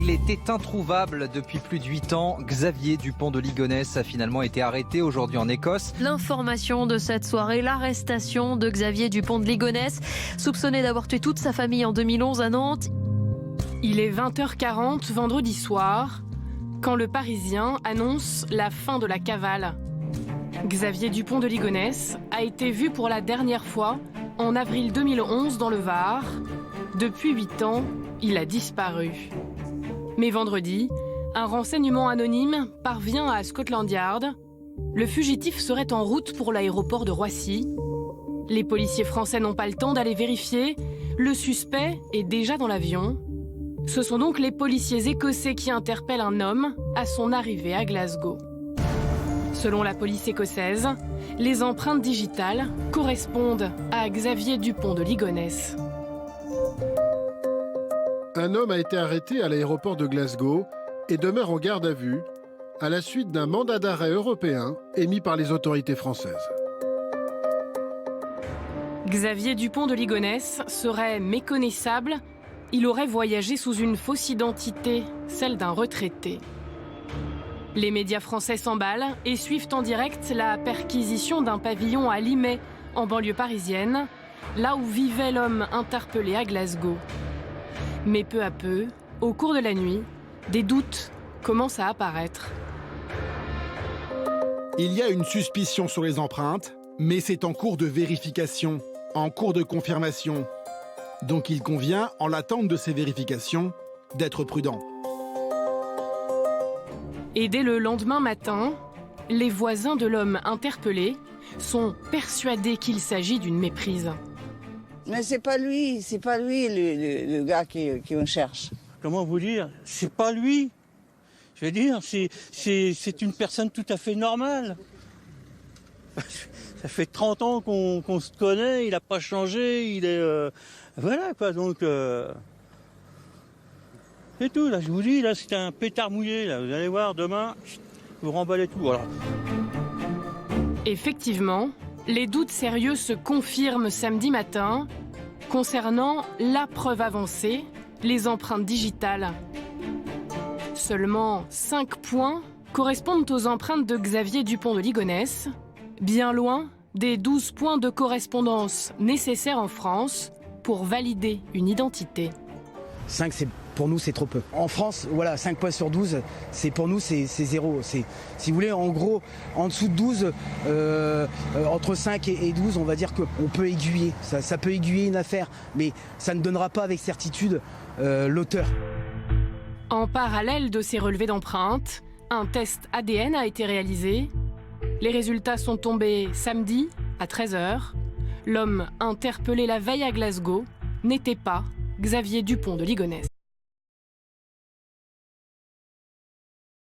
Il était introuvable depuis plus de 8 ans. Xavier Dupont de Ligonnès a finalement été arrêté aujourd'hui en Écosse. L'information de cette soirée, l'arrestation de Xavier Dupont de Ligonnès, soupçonné d'avoir tué toute sa famille en 2011 à Nantes. Il est 20h40 vendredi soir, quand le Parisien annonce la fin de la cavale. Xavier Dupont de Ligonnès a été vu pour la dernière fois en avril 2011 dans le Var. Depuis 8 ans, il a disparu. Mais vendredi, un renseignement anonyme parvient à Scotland Yard. Le fugitif serait en route pour l'aéroport de Roissy. Les policiers français n'ont pas le temps d'aller vérifier. Le suspect est déjà dans l'avion. Ce sont donc les policiers écossais qui interpellent un homme à son arrivée à Glasgow. Selon la police écossaise, les empreintes digitales correspondent à Xavier Dupont de Ligonnès. Un homme a été arrêté à l'aéroport de Glasgow et demeure en garde à vue à la suite d'un mandat d'arrêt européen émis par les autorités françaises. Xavier Dupont de Ligonnès serait méconnaissable. Il aurait voyagé sous une fausse identité, celle d'un retraité. Les médias français s'emballent et suivent en direct la perquisition d'un pavillon à Limay, en banlieue parisienne, là où vivait l'homme interpellé à Glasgow. Mais peu à peu, au cours de la nuit, des doutes commencent à apparaître. Il y a une suspicion sur les empreintes, mais c'est en cours de vérification, en cours de confirmation. Donc il convient, en l'attente de ces vérifications, d'être prudent. Et dès le lendemain matin, les voisins de l'homme interpellé sont persuadés qu'il s'agit d'une méprise. Mais c'est pas lui le gars qui on cherche. Comment vous dire? C'est pas lui. Je veux dire, c'est une personne tout à fait normale. Ça fait 30 ans qu'on se connaît, il n'a pas changé, il est... voilà quoi, donc... c'est tout, là, je vous dis, là, c'est un pétard mouillé, là. Vous allez voir, demain, vous remballez tout, voilà. Effectivement, les doutes sérieux se confirment samedi matin concernant la preuve avancée, les empreintes digitales. Seulement 5 points correspondent aux empreintes de Xavier Dupont de Ligonnès, bien loin des 12 points de correspondance nécessaires en France pour valider une identité. 5, pour nous, c'est trop peu. En France, voilà, 5 points sur 12, pour nous, c'est zéro. Si vous voulez, en gros, en dessous de 12, entre 5 et 12, on va dire qu'on peut aiguiller. Ça peut aiguiller une affaire, mais ça ne donnera pas avec certitude l'auteur. En parallèle de ces relevés d'empreintes, un test ADN a été réalisé. Les résultats sont tombés samedi à 13h. L'homme interpellé la veille à Glasgow n'était pas Xavier Dupont de Ligonnès.